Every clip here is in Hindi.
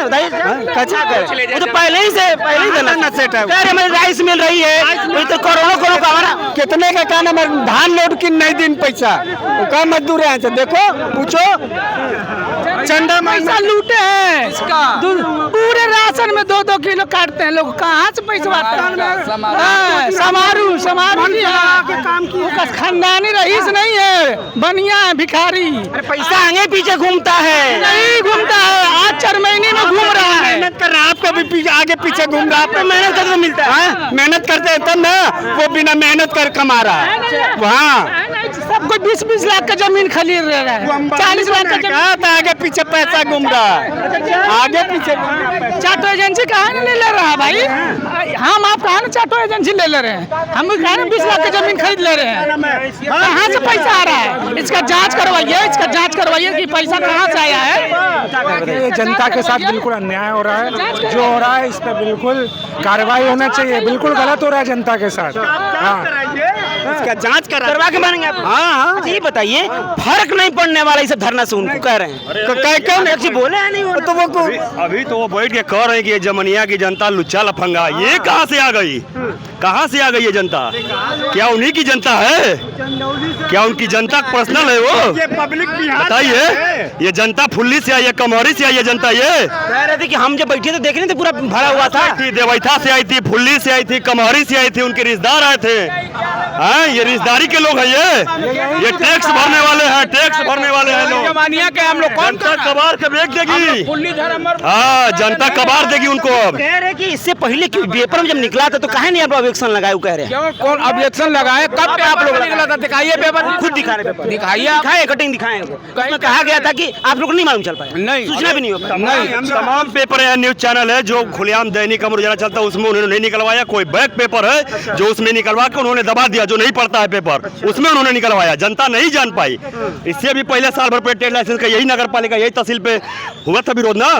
बताइए कच्चा कर वो तो पहले ही देना सेट है। कह रहे हमें राइस मिल रही है, वही तो करोड़ों का हमारा कितने का कहना धान लोड की नहीं दिन पैसा वो का मजदूर है देखो पूछो चंदा पैसा लूटे हैं पूरे राशन में 2-2 किलो काटते हैं लोग, कहाँ से पैसा खानदानी रईस नहीं है, बनिया है भिखारी। पैसा आगे पीछे घूमता है, नहीं घूमता है, आज 4 महीने में घूम रहा है। मेहनत कर रहा है, आपका भी पीछे आगे पीछे घूम रहा है। मेहनत करके मिलता है, मेहनत करते हैं तब ना, वो बिना मेहनत कर कमा रहा है वहाँ। सबको 20-20 लाख का जमीन खरीद रहा है, 40 लाख का जमीन। आगे पीछे पैसा घूम रहा है, आगे पीछे चाटो एजेंसी कहाँ नहीं ले रहा है भाई, हम आप कहाँ ना चाटो एजेंसी ले रहे हैं, हम भी कहाँ 20 लाख की जमीन खरीद ले रहे हैं, कहाँ से पैसा आ रहा है? इसका जांच करवाइए कि पैसा कहाँ से आया है। जनता के साथ बिल्कुल अन्याय हो रहा है, जो हो रहा है इस पर बिल्कुल कार्रवाई होना चाहिए, बिल्कुल गलत हो रहा है जनता के साथ। हाँ, इसका जांच करवा के मानेंगे आप? हाँ, ये बताइए फर्क नहीं पड़ने वाला इसे धरना से उनको कह रहे हैं, क्यों बोले है नहीं तो वो अभी तो वो बैठ के कह रहे हैं कि ये जमनिया की जनता लुच्चा लफंगा, ये कहाँ से आ गई? कहाँ से आ गई ये जनता? क्या उन्हीं की जनता है? क्या उनकी जनता पर्सनल है वो? ये पब्लिक बताइए, ये जनता फुल्ली से आई है, कमौरी से आई है जनता? ये कह रहे थे कि हम जब बैठे थे देख रहे थे पूरा भरा हुआ था। देवैथा से आई थी, फुल्ली से आई थी, कमौरी से आई थी, उनके रिश्तेदार आए थे। हाँ, ये रिश्तेदारी के लोग हैं, ये टैक्स भरने वाले हैं, टैक्स भरने वाले हैं लोग। हम लोग जनता कबार के बेच देगी। हाँ, जनता कबार देगी उनको। अब कह रहे कि इससे पहले कि पेपर में जब निकला था तो काहे नहीं आप ऑब्जेक्शन लगाए? कह रहे हैं कौन ऑब्जेक्शन लगाए? कब पे आप लोग निकला था? दिखाइए पेपर, खुद दिखा रहे पेपर, दिखाइए कटिंग दिखाए। उसमें कहा गया था कि आप लोग नहीं मालूम चल पाए, नहीं सूचना भी नहीं हो पाई। नहीं, तमाम पेपर है, न्यूज चैनल है जो खुलेआम दैनिक अमर उजाला चलता है, उसमें उन्होंने नहीं निकलवाया। कोई बैक पेपर है जो उसमें निकलवा के उन्होंने दबा दिया, जो नहीं पढ़ता है पेपर, उसमें उन्होंने निकलवाया, जनता नहीं जान पाई। इससे भी पहले साल भर पे ट्रेड लाइसेंस का यही नगर पालिका, यही तहसील पे हुआ था विरोध ना,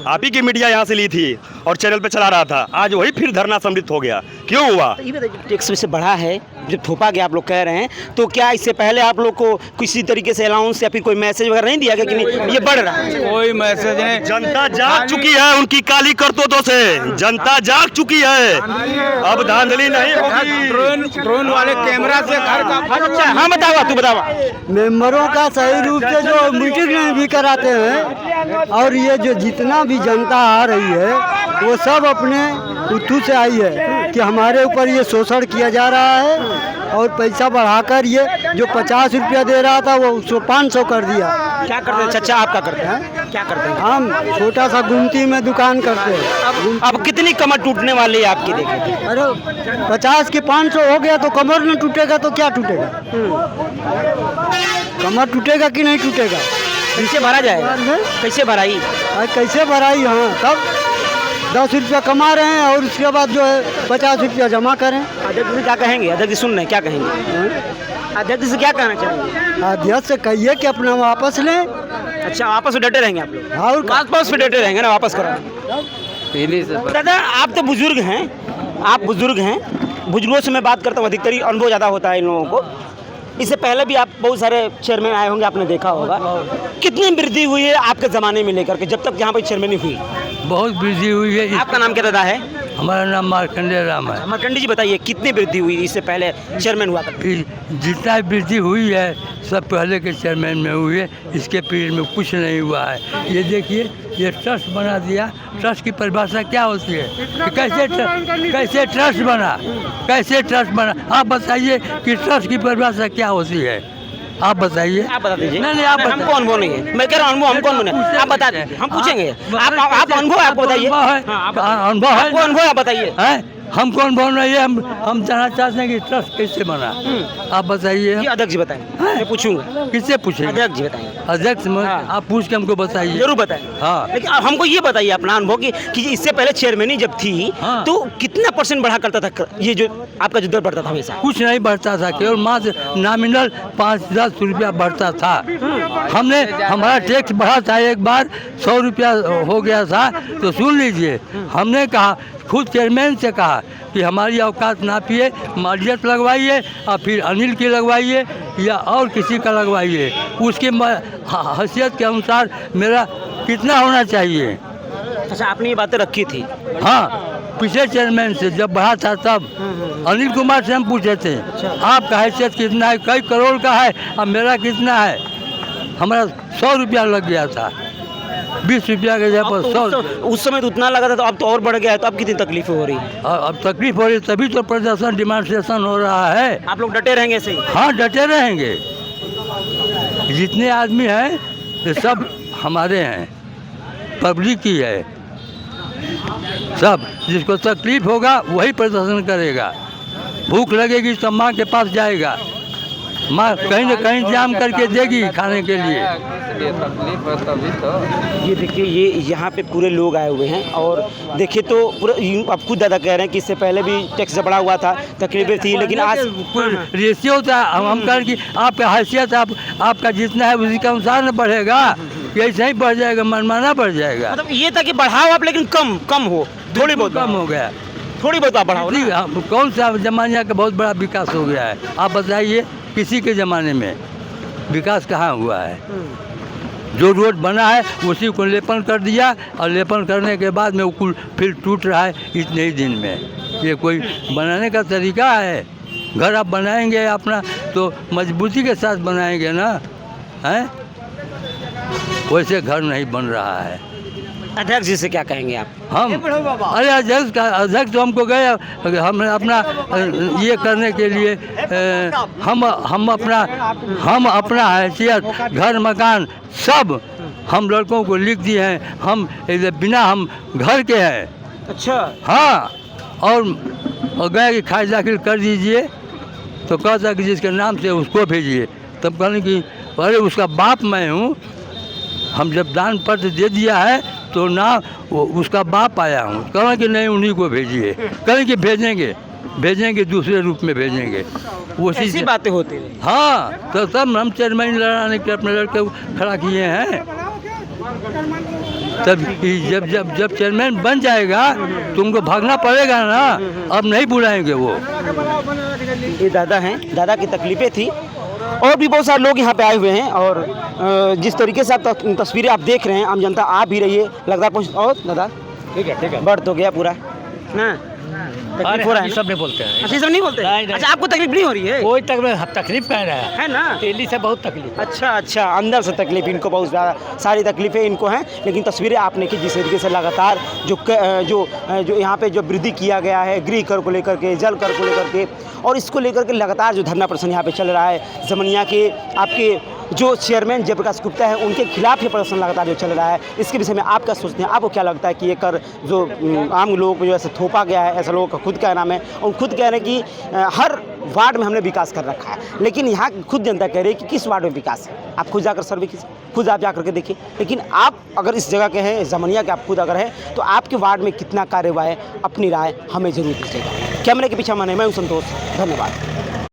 आप ही की मीडिया यहाँ से ली थी और चैनल पे चला रहा था। आज वही फिर धरना सम्मिलित हो गया, क्यों हुआ? टैक्स से बढ़ा है, जब थोपा गया आप लोग कह रहे हैं, तो क्या इससे पहले आप लोग को किसी तरीके से अलाउंस या फिर कोई मैसेज वगैरह नहीं दिया गया कि नहीं ये बढ़ रहा है? कोई मैसेज नहीं। जनता जाग चुकी है उनकी काली करतूतों से, जनता जाग चुकी है, अब धांधली नहीं होगी। ड्रोन वाले कैमरा से घर का। अच्छा, हाँ बताओ, तू बताओ। मेंबरों का सही रूप से जो मीटिंग नहीं भी कराते हैं, और ये जो जितना भी जनता आ रही है वो सब अपने उठू से आई है कि हमारे ऊपर ये शोषण किया जा रहा है, और पैसा बढ़ाकर ये जो 50 रुपया दे रहा था वो उसको 500 कर दिया। क्या करते हैं चाचा, आप क्या करते हैं? क्या करते हैं? हम छोटा सा गुमती में दुकान करते हैं। अब कितनी कमर टूटने वाली है आपकी? देखें, अरे 50 के 500 हो गया तो कमर न टूटेगा तो क्या टूटेगा? कमर टूटेगा कि नहीं टूटेगा? कैसे भरा जाएगा? कैसे भराई? कैसे भराई? हाँ, तब 10 रुपया कमा रहे हैं और उसके बाद जो है 50 रुपया जमा करें। अध्यक्ष से क्या कहेंगे? अध्यक्ष सुन रहे हैं, क्या कहेंगे? अध्यक्ष से क्या कहना चाहेंगे? अध्यक्ष से कहिए कि अपना वापस लें। अच्छा, वापस में डटे रहेंगे आप लोग? और वापस में डटे रहेंगे ना, वापस करो। दादा, आप तो बुजुर्ग हैं, आप बुजुर्ग हैं, बुजुर्गों से मैं बात करता हूँ, अधिकतर अनुभव ज़्यादा होता है इन लोगों को। इससे पहले भी आप बहुत सारे चेयरमैन आए होंगे, आपने देखा होगा कितनी वृद्धि हुई है आपके ज़माने में लेकर के, जब तक यहाँ पर चेयरमैन हुई? बहुत वृद्धि हुई है। आपका नाम क्या दादा है? हमारा नाम मार्कंडेय राम है। मार्कंडेय जी, बताइए कितनी वृद्धि हुई इससे पहले चेयरमैन हुआ था? जितना वृद्धि हुई है सब पहले के चेयरमैन में हुई है, इसके पीरियड में कुछ नहीं हुआ है। ये देखिए, ये ट्रस्ट बना दिया। ट्रस्ट की परिभाषा क्या होती है? कैसे ट्रस्ट बना? कैसे ट्रस्ट बना? आप बताइए कि ट्रस्ट की परिभाषा क्या होती है? आप बताइए। आप बता दीजिए। नहीं, आप हमको अनुभव नहीं है, मैं कह रहा हूँ अनुभव हमको नहीं है, आप बता दीजिए, हम पूछेंगे। आप अनुभव आपको बताइए, अनुभव है, आपको अनुभव आप बताइए। हमको अनुभव नहीं है, हम जानना चाहते हैं कि ट्रस्ट कैसे बना। आप बताइए। अध्यक्ष जी बताएं, मैं पूछूंगा। किससे पूछेंगे? अध्यक्ष जी बताएंगे। अध्यक्ष आप पूछ के हमको बताइए। जरूर बताएं। हाँ, लेकिन हमको ये बताइए अपना अनुभव कि इससे पहले चेयरमैनी जब थी तो कितना % बढ़ा करता था ये जो आपका जो दर बढ़ता था? हमेशा कुछ नहीं बढ़ता था, केवल मात्र नॉमिनल 5-10 रुपया बढ़ता था। हमने हमारा टैक्स बढ़ा था, एक बार 100 रुपया हो गया था। तो सुन लीजिए, हमने कहा, खुद चेयरमैन से कहा कि हमारी औकात नापिए, मालियत लगवाइए और फिर अनिल की लगवाइए या और किसी का लगवाइए, उसके हैसियत के अनुसार मेरा कितना होना चाहिए। अच्छा, आपने ये बातें रखी थी? हाँ, पिछले चेयरमैन से जब बढ़ा था तब अनिल कुमार से हम पूछे थे आपका हैसियत कितना है, कई करोड़ का है, अब मेरा कितना है। हमारा 100 रुपया लग गया था, 20 रुपया के जगह पर 100। उस समय तो उतना लगा था, तो अब तो और बढ़ गया है, तो अब कितनी तकलीफें हो रही है? अब तकलीफ हो रही, तभी तो प्रदर्शन डिमांस्ट्रेशन हो रहा है। आप लोग डटे रहेंगे ऐसे ही? हाँ, डटे रहेंगे। जितने आदमी हैं ये सब हमारे हैं, पब्लिक की है सब। जिसको तकलीफ होगा वही प्रदर्शन करेगा। भूख लगेगी तो माँ के पास जाएगा, माँ कहीं न कहीं जाम करके देगी खाने के लिए। ये देखिए, ये यहाँ पे पूरे लोग आए हुए हैं और देखिए तो पूरा अब खुद दादा कह रहे हैं कि इससे पहले भी टैक्स बढ़ा हुआ था, तकलीफें थी, लेकिन आज रेशियो होता है। हम कह कि आपका हैसियत आपका जितना है उसी के अनुसार न बढ़ेगा, ऐसे ही बढ़ जाएगा, मनमाना बढ़ जाएगा। मतलब ये था कि बढ़ाओ आप, लेकिन कम हो, थोड़ी बहुत कम हो गया, थोड़ी बहुत आप बढ़ाओ ना। कौन सा जमाने का बहुत बड़ा विकास हो गया है? आप बताइए, किसी के ज़माने में विकास कहाँ हुआ है? जो रोड बना है उसी को लेपन कर दिया, और लेपन करने के बाद में वो कुल फिर टूट रहा है इतने ही दिन में। ये कोई बनाने का तरीका है? घर आप बनाएंगे अपना तो मजबूती के साथ बनाएंगे ना, हैं? वैसे घर नहीं बन रहा है। अध्यक्ष जी से क्या कहेंगे आप? हम अरे अध्यक्ष तो हमको गए, हम अपना ये करने के लिए हम अपना हैसियत, घर मकान सब हम लड़कों को लिख दिए हैं। हम बिना हम घर के हैं। अच्छा, हाँ, और गए कि खारिज दाखिल कर दीजिए, तो कहता कि जिसके नाम से उसको भेजिए। तब कहने कि अरे उसका बाप मैं हूँ, हम जब दान पत्र दे दिया है तो ना उसका बाप आया हूँ। कहें कि नहीं उन्हीं को भेजिए, कहें कि भेजेंगे दूसरे रूप में भेजेंगे। वो ऐसी बातें होती हैं। हाँ, तो तब हम चेयरमैन लड़ाने के अपने लड़के खड़ा किए हैं। तब जब चेयरमैन बन जाएगा तुमको भागना पड़ेगा ना, अब नहीं बुलाएंगे वो। ये दादा हैं, दादा की तकलीफें थी और भी बहुत सारे लोग यहाँ पे आए हुए हैं। और जिस तरीके से आप तस्वीरें आप देख रहे हैं, आम जनता आ भी रही है लगातार पहुँच। और दादा ठीक है, बढ़ तो गया पूरा ना, तकलीफ हो रहा है? सब नहीं बोलते हैं, अच्छा, सब नहीं बोलते? अच्छा, आपको तकलीफ नहीं हो रही है? कोई तकलीफ कह रहा है ना, दिल्ली से बहुत तकलीफ। अच्छा, अंदर से तकलीफ इनको बहुत ज़्यादा, सारी तकलीफें इनको हैं। लेकिन तस्वीरें आपने की जिस तरीके से लगातार जो यहाँ पे जो वृद्धि किया गया है गृह कर को लेकर के, जल कर को लेकर के, और इसको लेकर के लगातार जो धरना प्रदर्शन यहाँ पे चल रहा है, जमनिया के आपके जो चेयरमैन जयप्रकाश गुप्ता है उनके खिलाफ ये प्रदर्शन लगातार जो चल रहा है, इसके विषय में आप क्या सोचते हैं? आपको क्या लगता है कि ये कर जो आम लोगों को जो ऐसे थोपा गया है, ऐसा लोगों का खुद कहना है, और खुद कह रहे हैं कि हर वार्ड में हमने विकास कर रखा है, लेकिन यहाँ खुद जनता कह रही है कि किस वार्ड में विकास है? आप खुद जाकर सर्वे कीजिए, खुद आप जाकर के देखिए। लेकिन आप अगर इस जगह के हैं, जमनिया के आप खुद अगर हैं, तो आपके वार्ड में कितना कार्य हुआ है, अपनी राय हमें जरूर दीजिएगा। कैमरे के पीछे मैं हूं संतोष, धन्यवाद।